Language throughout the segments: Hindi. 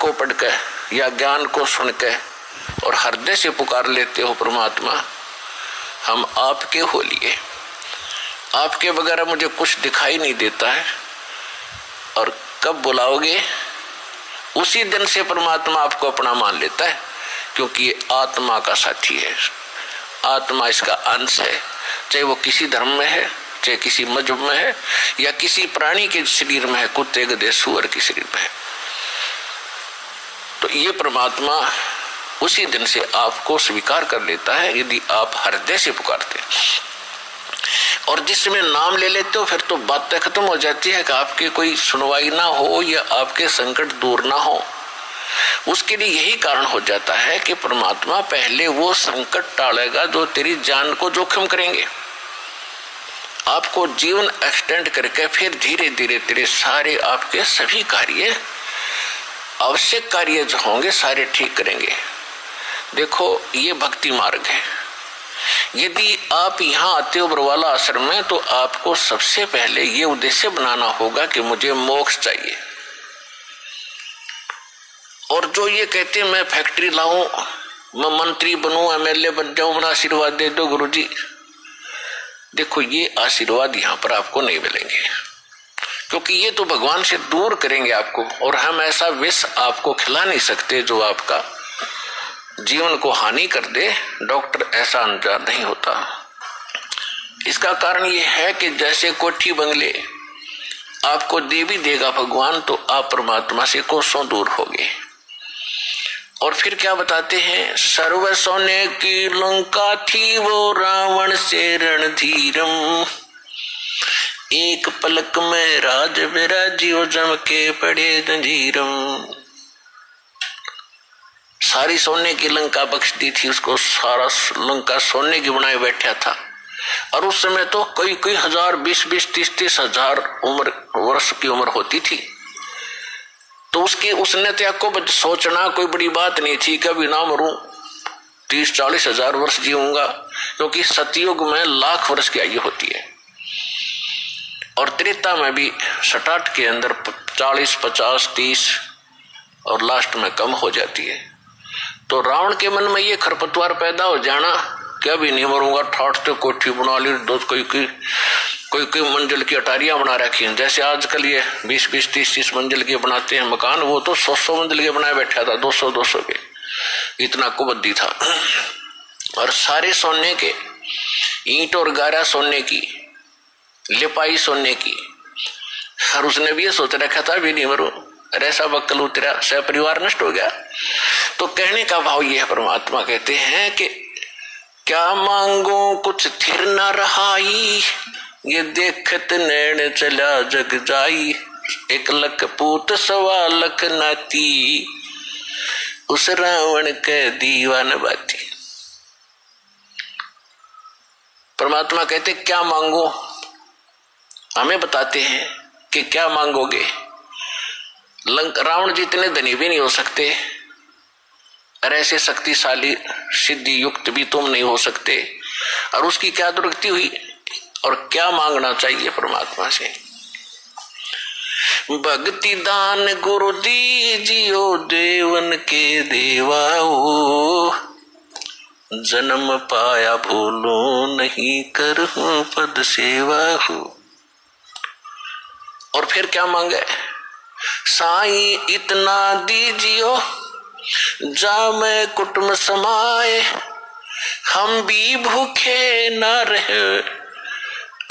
को पढ़ के या ज्ञान को सुन के और हृदय से पुकार लेते हो परमात्मा हम आपके हो लिए, आपके बगैर मुझे कुछ दिखाई नहीं देता है, और कब बुलाओगे उसी दिन से परमात्मा आपको अपना मान लेता है, क्योंकि ये आत्मा का साथी है, आत्मा इसका अंश है, चाहे वो किसी धर्म में है, चाहे किसी मजहब में है, या किसी प्राणी के शरीर में है, कुत्ते गधे सूअर के शरीर में है। तो ये परमात्मा उसी दिन से आपको स्वीकार कर लेता है यदि आप हृदय से पुकारते हैं। और जिस समय नाम ले लेते हो फिर तो बातें खत्म हो जाती है कि आपकी कोई सुनवाई ना हो या आपके संकट दूर ना हो। उसके लिए यही कारण हो जाता है कि परमात्मा पहले वो संकट टालेगा जो तेरी जान को जोखिम करेंगे, आपको जीवन एक्सटेंड करके फिर धीरे धीरे तेरे सारे आपके सभी कार्य, आवश्यक कार्य जो होंगे सारे ठीक करेंगे। देखो ये भक्ति मार्ग है। यदि आप यहाँ आते हो बरवाला आश्रम में तो आपको सबसे पहले ये उद्देश्य बनाना होगा कि मुझे मोक्ष चाहिए। और जो ये कहते हैं मैं फैक्ट्री लाऊं, मैं मंत्री बनूं, एमएलए बन जाऊं, मेरा आशीर्वाद दे दो गुरुजी, देखो ये आशीर्वाद यहाँ पर आपको नहीं मिलेंगे, क्योंकि ये तो भगवान से दूर करेंगे आपको, और हम ऐसा विष आपको खिला नहीं सकते जो आपका जीवन को हानि कर दे। डॉक्टर ऐसा अनजान नहीं होता। इसका कारण ये है कि जैसे कोठी बंगले आपको दे भी देगा भगवान तो आप परमात्मा से कोसों दूर होगे। और फिर क्या बताते हैं, सर्व सोने की लंका थी वो रावण से रणधीरम, एक पलक में राज विराजियो जम के पड़े जंजीरम। सारी सोने की लंका बख्श दी थी उसको, सारा लंका सोने की बनाए बैठा था। और उस समय तो कोई कोई हजार, 20-20, 30-30 हजार वर्ष की उम्र होती थी। तो उसने त्याग को सोचना कोई बड़ी बात नहीं थी, कभी ना मरूं, 30-40 हजार वर्ष जीऊंगा, क्योंकि सतयुग में लाख वर्ष की आयु होती है और त्रेता में भी स्टार्ट के अंदर 40, 50, 30 और लास्ट में कम हो जाती है। तो रावण के मन में ये खरपतवार पैदा हो जाना क्या भी नहीं मरूंगा, ठाठ तो कोठी बना ली, दो कोई मंजिल की अटारियां बना रखी हैं। जैसे आजकल ये 20-20, 30-30 मंजिल के बनाते हैं मकान, वो तो 100 मंजिल के बनाए बैठा था, 200 के, इतना कुबद्दी था। और सारे सोने के, ईंट और गारा सोने की, लिपाई सोने की। और उसने भी ये सोच रखा था भी नहीं मरूं, ऐसा बक्कल उतरा, सह परिवार नष्ट हो गया। तो कहने का भाव यह है, परमात्मा कहते हैं कि क्या मांगो कुछ थिर न रहाई, ये देखत नैन चला जग जाई, 1 लख पूत 1.25 लख नाती, उस रावण के दीवान बाती। परमात्मा कहते क्या मांगो, हमें बताते हैं कि क्या मांगोगे। रावण जितने धनी भी नहीं हो सकते और ऐसे शक्तिशाली सिद्धि युक्त भी तुम नहीं हो सकते। और उसकी क्या दुर्गति हुई और क्या मांगना चाहिए परमात्मा से। भक्ति दान गुरु दीजियो देवन के देवाओ, जन्म पाया भूलो नहीं करूं पद सेवा हो। और फिर क्या मांगे, साई इतना दीजियो जा मैं कुटुंब समाए, हम भी भूखे न रहे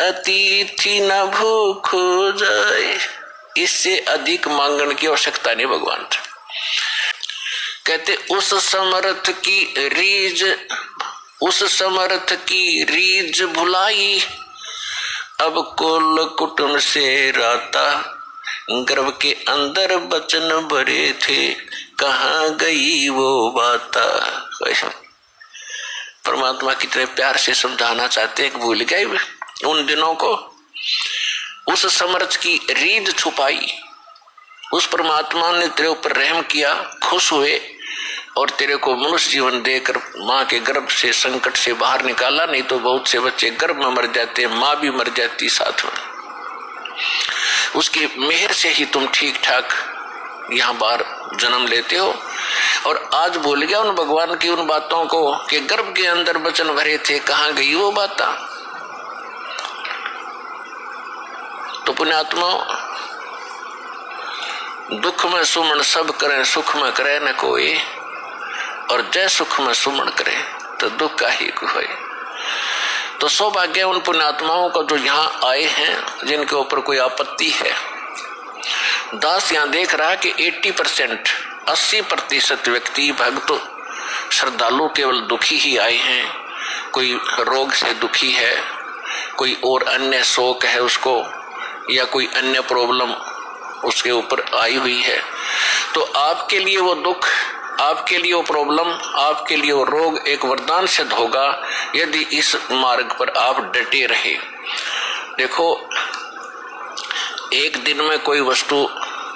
अतिथि न भूख हो जाए। इससे अधिक मांगने की आवश्यकता नहीं भगवान से। कहते उस समर्थ की रीज भुलाई, अब कुल कुटुंब से राता, गर्भ के अंदर बचन भरे थे, कहाँ गई वो बाता। परमात्मा कितने प्यार से समझाना चाहते हैं कि भूल गए उन दिनों को। उस समर्थ की रीढ़ छुपाई, उस परमात्मा ने तेरे ऊपर रहम किया, खुश हुए और तेरे को मनुष्य जीवन देकर माँ के गर्भ से संकट से बाहर निकाला। नहीं तो बहुत से बच्चे गर्भ में मर जाते, माँ भी मर जाती साथ में। उसकी मेहर से ही तुम ठीक ठाक यहाँ बाहर जन्म लेते हो। और आज भूल गया उन भगवान की उन बातों को कि गर्भ के अंदर वचन भरे थे, कहाँ गई वो बात। तो पुण्यात्मा, दुख में सुमन सब करें, सुख में करे न कोई, और जय सुख में सुमन करे तो दुख का ही कोई। तो सौभाग्य उन पुण्यात्माओं का जो यहाँ आए हैं, जिनके ऊपर कोई आपत्ति है। दास यहाँ देख रहा कि 80%, 80% व्यक्ति भक्त श्रद्धालु केवल दुखी ही आए हैं। कोई रोग से दुखी है, कोई और अन्य शोक है उसको, या कोई अन्य प्रॉब्लम उसके ऊपर आई हुई है। तो आपके लिए वो दुख, आपके लिए वो प्रॉब्लम, आपके लिए वो रोग एक वरदान सिद्ध होगा यदि इस मार्ग पर आप डटे रहे। देखो, एक दिन में कोई वस्तु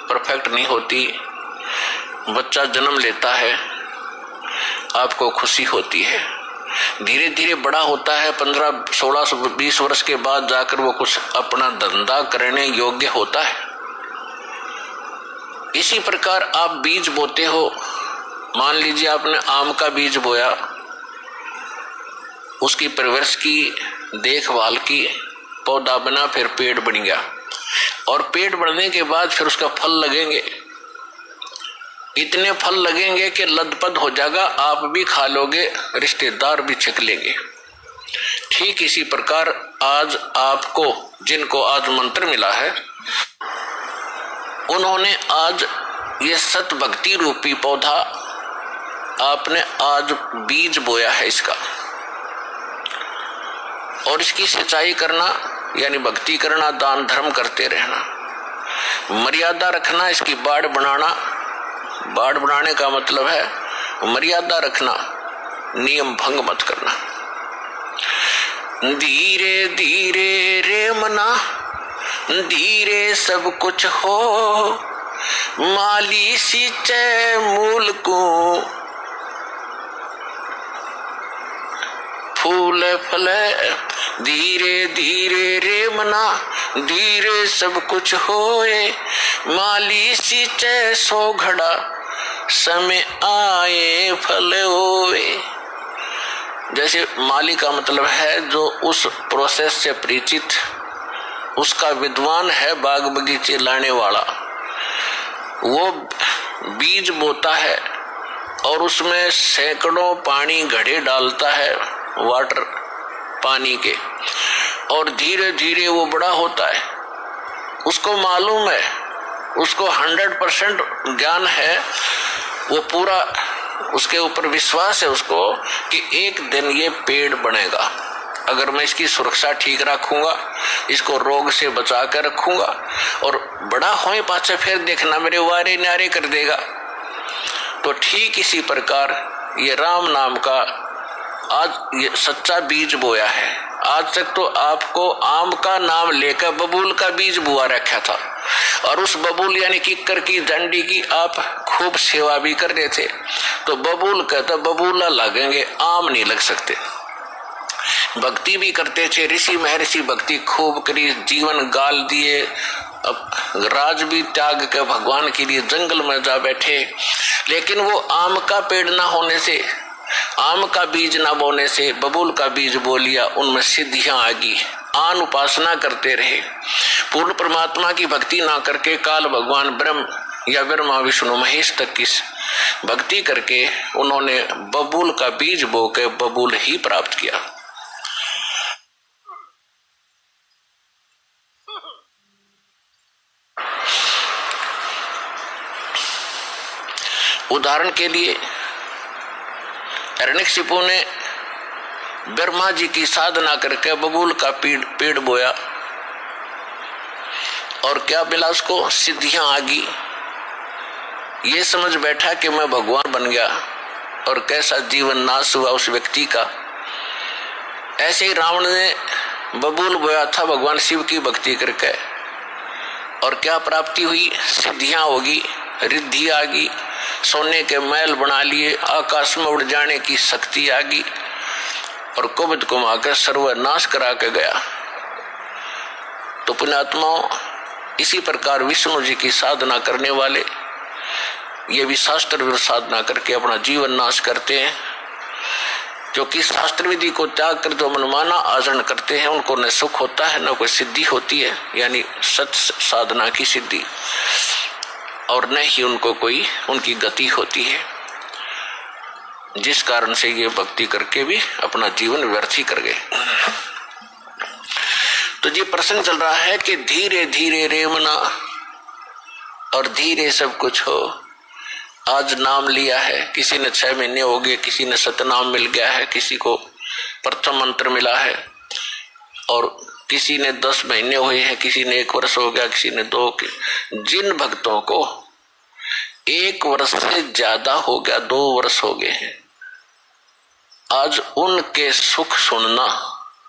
परफेक्ट नहीं होती। बच्चा जन्म लेता है, आपको खुशी होती है, धीरे धीरे बड़ा होता है, 15, 16, 20 वर्ष के बाद जाकर वो कुछ अपना धंधा करने योग्य होता है। इसी प्रकार आप बीज बोते हो। मान लीजिए आपने आम का बीज बोया, उसकी परवरिश की, देखभाल की, पौधा बना, फिर पेड़ बन गया, और पेड़ बढ़ने के बाद फिर उसका फल लगेंगे। इतने फल लगेंगे कि लदपद हो जाएगा, आप भी खा लोगे, रिश्तेदार भी छिक लेंगे। ठीक इसी प्रकार आज आपको, जिनको आज मंत्र मिला है, उन्होंने आज ये सत भक्ति रूपी पौधा आपने आज बीज बोया है इसका, और इसकी सिंचाई करना यानी भक्ति करना, दान धर्म करते रहना, मर्यादा रखना, इसकी बाड़ बनाना। बाड़ बनाने का मतलब है मर्यादा रखना, नियम भंग मत करना। धीरे धीरे रे मना, धीरे सब कुछ हो, माली सींचे मूल को, फूल फले। धीरे धीरे रे मना, धीरे सब कुछ होए, माली सींचे सो घड़ा, समय आए फल होए। जैसे माली का मतलब है जो उस प्रोसेस से परिचित, उसका विद्वान है, बाग बगीचे लाने वाला। वो बीज बोता है और उसमें सैकड़ों पानी घड़े डालता है, वाटर पानी के, और धीरे धीरे वो बड़ा होता है। उसको मालूम है, उसको 100% ज्ञान है, वो पूरा उसके ऊपर विश्वास है उसको कि एक दिन ये पेड़ बनेगा। अगर मैं इसकी सुरक्षा ठीक रखूंगा, इसको रोग से बचा कर रखूंगा, और बड़ा होए पाछे फिर देखना मेरे वारे न्यारे कर देगा। तो ठीक इसी प्रकार ये राम नाम का आज ये सच्चा बीज बोया है। आज तक तो आपको आम का नाम लेकर बबूल का बीज बुआ रखा था, और उस बबूल यानी किक्कर की, डंडी की आप खूब सेवा भी कर रहे थे। तो बबूल कहता बबूला लगेंगे, आम नहीं लग सकते। भक्ति भी करते थे, ऋषि महर्षि भक्ति खूब करी, जीवन गाल दिए, अब राज भी त्याग के भगवान के लिए जंगल में जा बैठे। लेकिन वो आम का पेड़ ना होने से, आम का बीज ना बोने से बबूल का बीज बो लिया, उनमें सिद्धियां आ गई। आन उपासना करते रहे, पूर्ण परमात्मा की भक्ति ना करके काल भगवान ब्रह्म या ब्रह्मा विष्णु महेश तक की भक्ति करके उन्होंने बबूल का बीज बो के बबूल ही प्राप्त किया। उदाहरण के लिए हिरण्यकशिपु ने ब्रह्मा जी की साधना करके बबूल का पेड़ बोया, और क्या मिला उसको? सिद्धियां आ गई। ये समझ बैठा कि मैं भगवान बन गया, और कैसा जीवन नाश हुआ उस व्यक्ति का। ऐसे ही रावण ने बबूल बोया था भगवान शिव की भक्ति करके, और क्या प्राप्ति हुई? सिद्धियां होगी, रिद्धि आ गई, सोने के महल बना लिए, आकाश में उड़ जाने की शक्ति आ गई, और कुबद को मारकर सर्वनाश करा के गया। तो पुण्यात्माओं, इसी प्रकार विष्णु जी की साधना करने वाले ये भी शास्त्र विरुद्ध साधना करके अपना जीवन नाश करते हैं। क्योंकि शास्त्र विधि को त्याग कर जो मनमाना आचरण करते हैं उनको न सुख होता है न कोई सिद्धि होती है, यानी सत्य साधना की सिद्धि, और न ही उनको कोई उनकी गति होती है, जिस कारण से ये भक्ति करके भी अपना जीवन व्यर्थ ही कर गए। तो ये प्रसंग चल रहा है कि धीरे धीरे रेमना और धीरे सब कुछ हो। आज नाम लिया है, किसी ने 6 महीने हो गए, किसी ने सतनाम मिल गया है, किसी को प्रथम मंत्र मिला है, और किसी ने 10 महीने हुए हैं, किसी ने 1 वर्ष हो गया, किसी ने 2। जिन भक्तों को 1 वर्ष से ज्यादा हो गया, 2 वर्ष हो गए हैं, आज उनके सुख सुनना,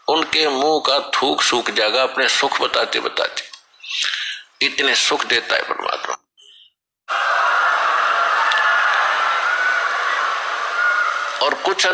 उनके मुंह का थूक सूख जाएगा अपने सुख बताते बताते। इतने सुख देता है परमात्मा। और कुछ